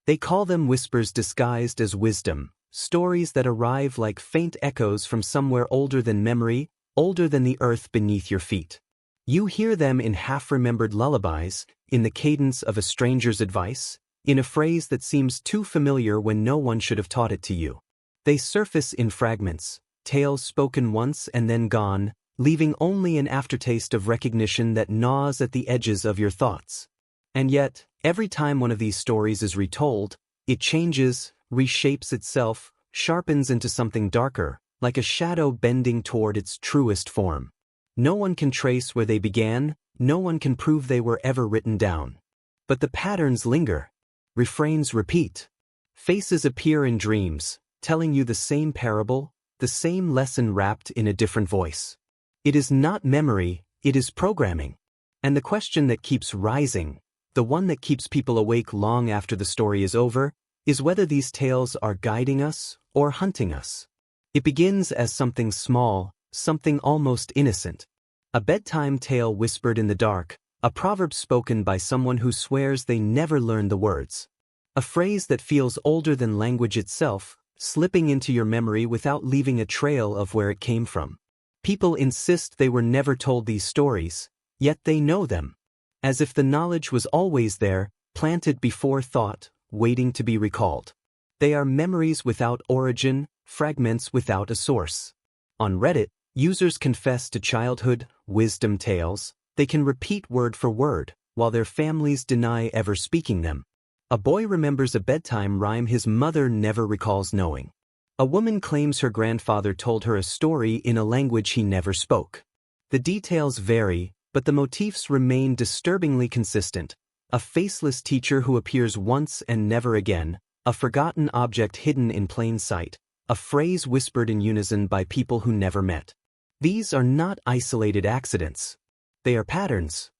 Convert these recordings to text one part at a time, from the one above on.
They call them whispers disguised as wisdom, stories that arrive like faint echoes from somewhere older than memory, older than the earth beneath your feet. You hear them in half-remembered lullabies, in the cadence of a stranger's advice, in a phrase that seems too familiar when no one should have taught it to you. They surface in fragments, tales spoken once and then gone, leaving only an aftertaste of recognition that gnaws at the edges of your thoughts. And yet, every time one of these stories is retold, it changes, reshapes itself, sharpens into something darker, like a shadow bending toward its truest form. No one can trace where they began, no one can prove they were ever written down. But the patterns linger. Refrains repeat. Faces appear in dreams, telling you the same parable, the same lesson wrapped in a different voice. It is not memory, it is programming. And the question that keeps rising, the one that keeps people awake long after the story is over, is whether these tales are guiding us or hunting us. It begins as something small, something almost innocent. A bedtime tale whispered in the dark, a proverb spoken by someone who swears they never learned the words. A phrase that feels older than language itself, slipping into your memory without leaving a trail of where it came from. People insist they were never told these stories, yet they know them. As if the knowledge was always there, planted before thought, waiting to be recalled. They are memories without origin, fragments without a source. On Reddit, users confess to childhood wisdom tales they can repeat word for word, while their families deny ever speaking them. A boy remembers a bedtime rhyme his mother never recalls knowing. A woman claims her grandfather told her a story in a language he never spoke. The details vary, but the motifs remain disturbingly consistent. A faceless teacher who appears once and never again, a forgotten object hidden in plain sight, a phrase whispered in unison by people who never met. These are not isolated accidents. They are patterns.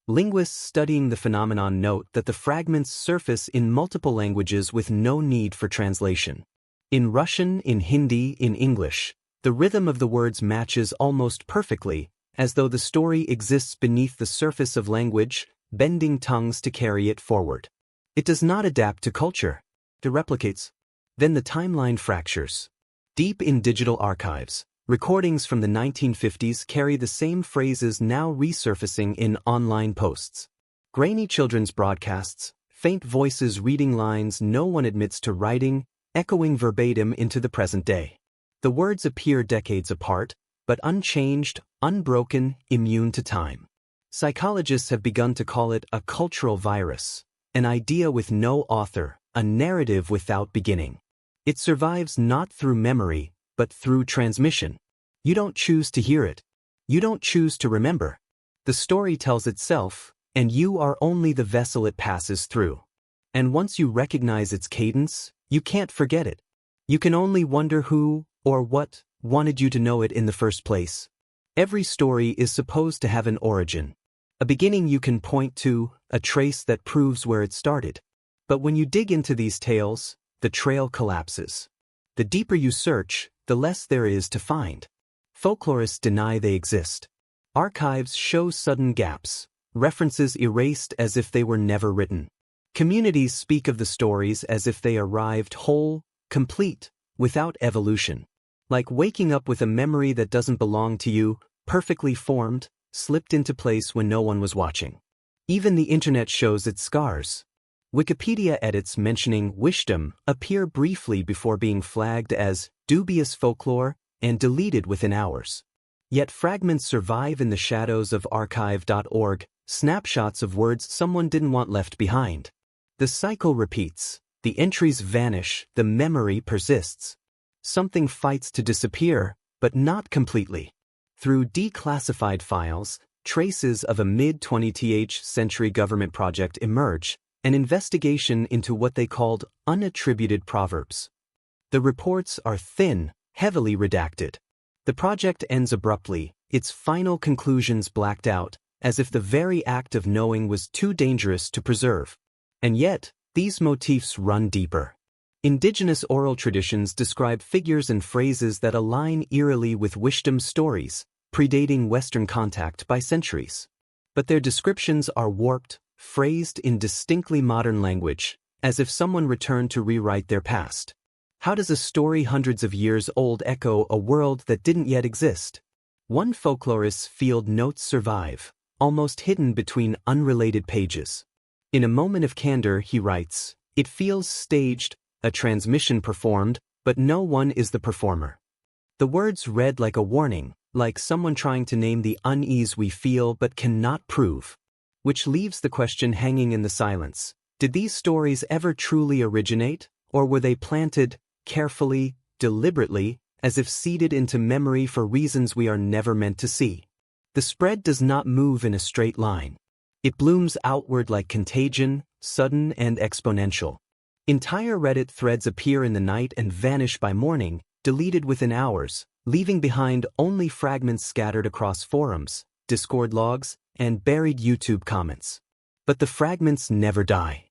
Linguists studying the phenomenon note that the fragments surface in multiple languages with no need for translation. In Russian, in Hindi, in English, the rhythm of the words matches almost perfectly, as though the story exists beneath the surface of language, bending tongues to carry it forward. It does not adapt to culture. It replicates. Then the timeline fractures. Deep in digital archives, recordings from the 1950s carry the same phrases now resurfacing in online posts. Grainy children's broadcasts, faint voices reading lines no one admits to writing, echoing verbatim into the present day. The words appear decades apart, but unchanged, unbroken, immune to time. Psychologists have begun to call it a cultural virus, an idea with no author, a narrative without beginning. It survives not through memory, but through transmission. You don't choose to hear it. You don't choose to remember. The story tells itself, and you are only the vessel it passes through. And once you recognize its cadence, you can't forget it. You can only wonder who, or what, wanted you to know it in the first place. Every story is supposed to have an origin. A beginning you can point to, a trace that proves where it started. But when you dig into these tales, the trail collapses. The deeper you search, the less there is to find. Folklorists deny they exist. Archives show sudden gaps, references erased as if they were never written. Communities speak of the stories as if they arrived whole, complete, without evolution. Like waking up with a memory that doesn't belong to you, perfectly formed, slipped into place when no one was watching. Even the internet shows its scars. Wikipedia edits mentioning Whishdom appear briefly before being flagged as dubious folklore and deleted within hours. Yet fragments survive in the shadows of archive.org, snapshots of words someone didn't want left behind. The cycle repeats, the entries vanish, the memory persists. Something fights to disappear, but not completely. Through declassified files, traces of a mid-20th century government project emerge, an investigation into what they called unattributed proverbs. The reports are thin, heavily redacted. The project ends abruptly, its final conclusions blacked out, as if the very act of knowing was too dangerous to preserve. And yet, these motifs run deeper. Indigenous oral traditions describe figures and phrases that align eerily with Whishdom stories, predating Western contact by centuries. But their descriptions are warped, phrased in distinctly modern language, as if someone returned to rewrite their past. How does a story hundreds of years old echo a world that didn't yet exist? One folklorist's field notes survive, almost hidden between unrelated pages. In a moment of candor, he writes, "It feels staged, a transmission performed, but no one is the performer." The words read like a warning, like someone trying to name the unease we feel but cannot prove. Which leaves the question hanging in the silence. Did these stories ever truly originate, or were they planted, carefully, deliberately, as if seeded into memory for reasons we are never meant to see? The spread does not move in a straight line. It blooms outward like contagion, sudden and exponential. Entire Reddit threads appear in the night and vanish by morning, deleted within hours, leaving behind only fragments scattered across forums, Discord logs, and buried YouTube comments. But the fragments never die.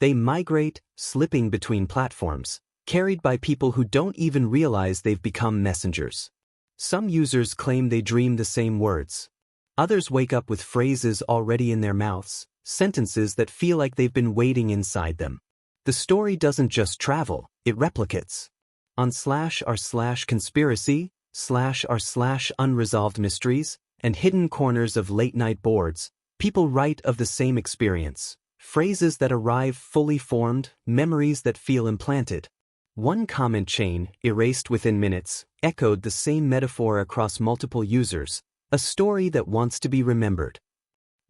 They migrate, slipping between platforms, carried by people who don't even realize they've become messengers. Some users claim they dream the same words. Others wake up with phrases already in their mouths, sentences that feel like they've been waiting inside them. The story doesn't just travel, it replicates. On /r/conspiracy, /r/unresolved mysteries, and hidden corners of late-night boards, people write of the same experience. Phrases that arrive fully formed, memories that feel implanted. One comment chain, erased within minutes, echoed the same metaphor across multiple users, a story that wants to be remembered.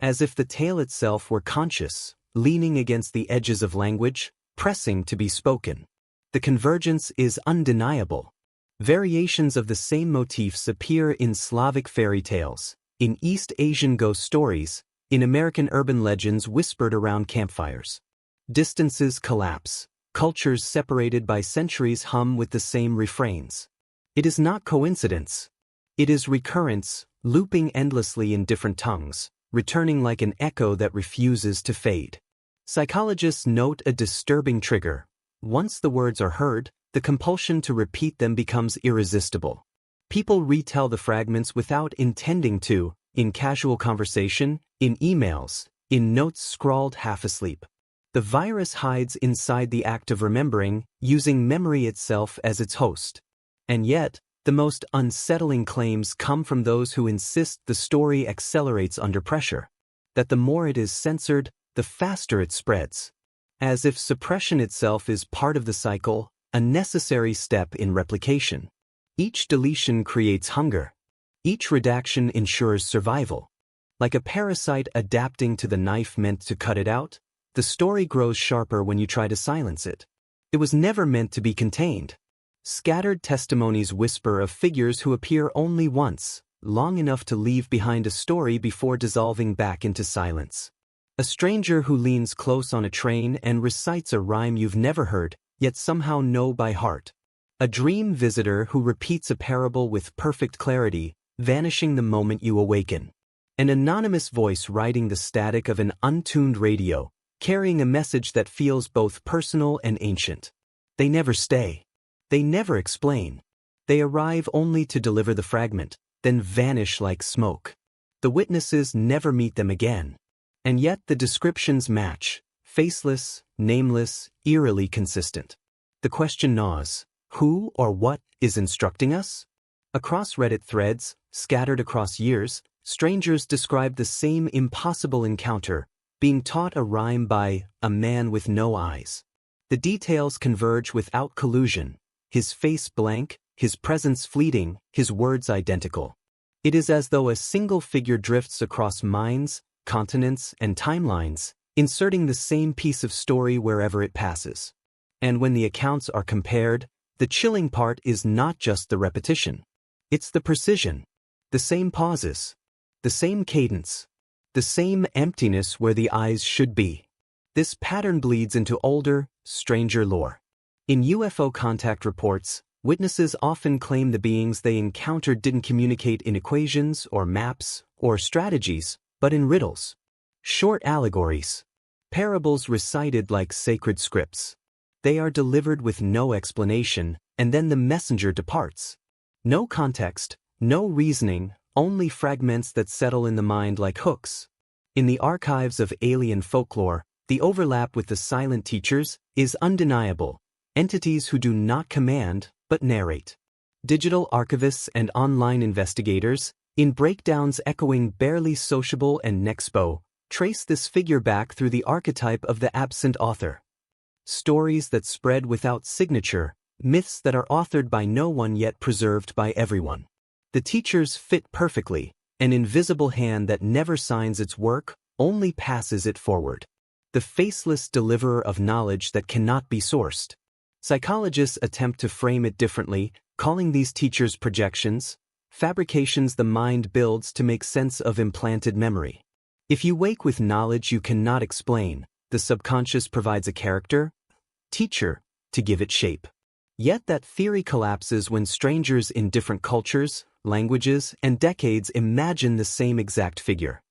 As if the tale itself were conscious, leaning against the edges of language, pressing to be spoken. The convergence is undeniable. Variations of the same motifs appear in Slavic fairy tales, in East Asian ghost stories, in American urban legends whispered around campfires. Distances collapse, cultures separated by centuries hum with the same refrains. It is not coincidence. It is recurrence, looping endlessly in different tongues, returning like an echo that refuses to fade. Psychologists note a disturbing trigger. Once the words are heard, the compulsion to repeat them becomes irresistible. People retell the fragments without intending to, in casual conversation, in emails, in notes scrawled half asleep. The virus hides inside the act of remembering, using memory itself as its host. And yet, the most unsettling claims come from those who insist the story accelerates under pressure. That the more it is censored, the faster it spreads. As if suppression itself is part of the cycle, a necessary step in replication. Each deletion creates hunger. Each redaction ensures survival. Like a parasite adapting to the knife meant to cut it out, the story grows sharper when you try to silence it. It was never meant to be contained. Scattered testimonies whisper of figures who appear only once, long enough to leave behind a story before dissolving back into silence. A stranger who leans close on a train and recites a rhyme you've never heard, yet somehow know by heart. A dream visitor who repeats a parable with perfect clarity, vanishing the moment you awaken. An anonymous voice riding the static of an untuned radio, carrying a message that feels both personal and ancient. They never stay. They never explain. They arrive only to deliver the fragment, then vanish like smoke. The witnesses never meet them again. And yet the descriptions match, faceless, nameless, eerily consistent. The question gnaws, who or what is instructing us? Across Reddit threads, scattered across years, strangers describe the same impossible encounter, being taught a rhyme by a man with no eyes. The details converge without collusion, his face blank, his presence fleeting, his words identical. It is as though a single figure drifts across minds, continents, and timelines, inserting the same piece of story wherever it passes. And when the accounts are compared, the chilling part is not just the repetition. It's the precision. The same pauses. The same cadence. The same emptiness where the eyes should be. This pattern bleeds into older, stranger lore. In UFO contact reports, witnesses often claim the beings they encountered didn't communicate in equations or maps or strategies, but in riddles. Short allegories. Parables recited like sacred scripts. They are delivered with no explanation, and then the messenger departs. No context, no reasoning, only fragments that settle in the mind like hooks. In the archives of alien folklore, The overlap with the silent teachers is undeniable, entities who do not command but narrate. Digital archivists and online investigators, in breakdowns echoing Barely Sociable and Nexpo, trace this figure back through the archetype of the absent author. Stories that spread without signature, myths that are authored by no one yet preserved by everyone. The teachers fit perfectly, an invisible hand that never signs its work, only passes it forward. The faceless deliverer of knowledge that cannot be sourced. Psychologists attempt to frame it differently, calling these teachers projections, fabrications the mind builds to make sense of implanted memory. If you wake with knowledge you cannot explain, the subconscious provides a character, teacher, to give it shape. Yet that theory collapses when strangers in different cultures, languages, and decades imagine the same exact figure.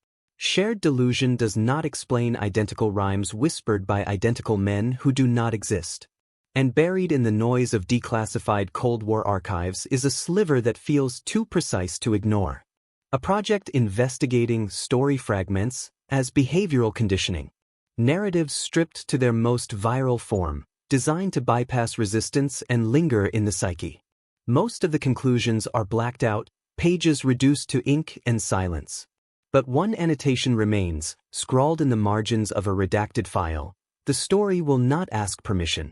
Shared delusion does not explain identical rhymes whispered by identical men who do not exist. And buried in the noise of declassified Cold War archives is a sliver that feels too precise to ignore. A project investigating story fragments as behavioral conditioning. Narratives stripped to their most viral form, designed to bypass resistance and linger in the psyche. Most of the conclusions are blacked out, pages reduced to ink and silence. But one annotation remains, scrawled in the margins of a redacted file. The story will not ask permission.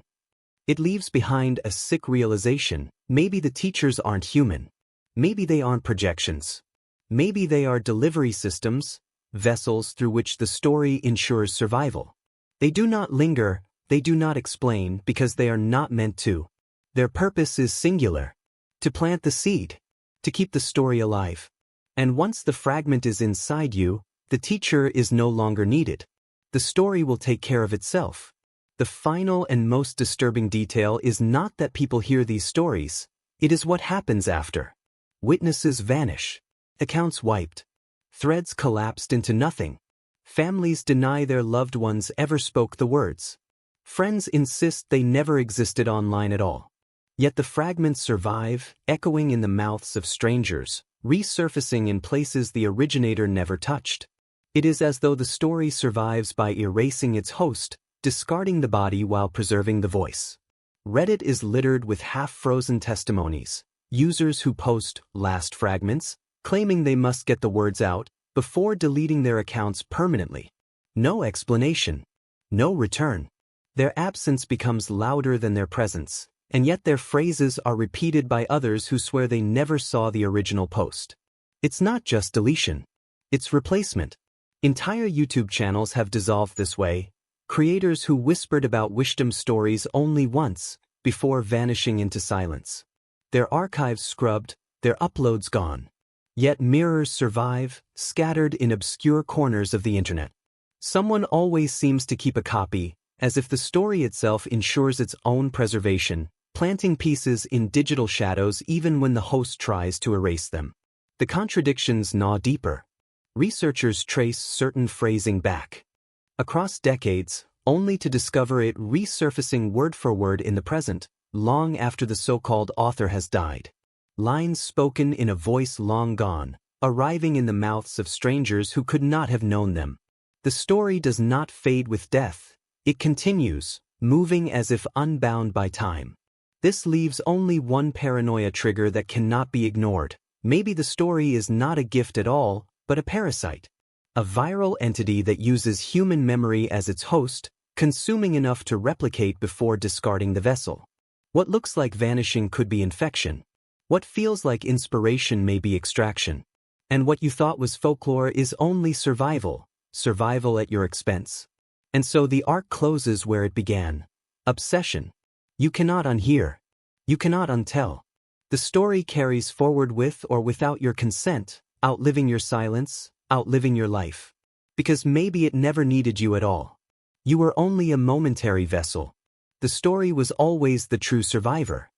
It leaves behind a sick realization: maybe the teachers aren't human. Maybe they aren't projections. Maybe they are delivery systems, vessels through which the story ensures survival. They do not linger, they do not explain because they are not meant to. Their purpose is singular: to plant the seed, to keep the story alive. And once the fragment is inside you, the teacher is no longer needed. The story will take care of itself. The final and most disturbing detail is not that people hear these stories, it is what happens after. Witnesses vanish. Accounts wiped. Threads collapsed into nothing. Families deny their loved ones ever spoke the words. Friends insist they never existed online at all. Yet the fragments survive, echoing in the mouths of strangers, resurfacing in places the originator never touched. It is as though the story survives by erasing its host, discarding the body while preserving the voice. Reddit is littered with half-frozen testimonies, users who post last fragments, claiming they must get the words out before deleting their accounts permanently. No explanation. No return. Their absence becomes louder than their presence, and yet their phrases are repeated by others who swear they never saw the original post. It's not just deletion. It's replacement. Entire YouTube channels have dissolved this way. Creators who whispered about Whishdom stories only once, before vanishing into silence. Their archives scrubbed, their uploads gone. Yet mirrors survive, scattered in obscure corners of the internet. Someone always seems to keep a copy, as if the story itself ensures its own preservation, planting pieces in digital shadows even when the host tries to erase them. The contradictions gnaw deeper. Researchers trace certain phrasing back across decades, only to discover it resurfacing word for word in the present, long after the so-called author has died. Lines spoken in a voice long gone, arriving in the mouths of strangers who could not have known them. The story does not fade with death. It continues, moving as if unbound by time. This leaves only one paranoia trigger that cannot be ignored. Maybe the story is not a gift at all, but a parasite. A viral entity that uses human memory as its host, consuming enough to replicate before discarding the vessel. What looks like vanishing could be infection. What feels like inspiration may be extraction. And what you thought was folklore is only survival, survival at your expense. And so the arc closes where it began. Obsession. You cannot unhear. You cannot untell. The story carries forward with or without your consent, outliving your silence, outliving your life. Because maybe it never needed you at all. You were only a momentary vessel. The story was always the true survivor.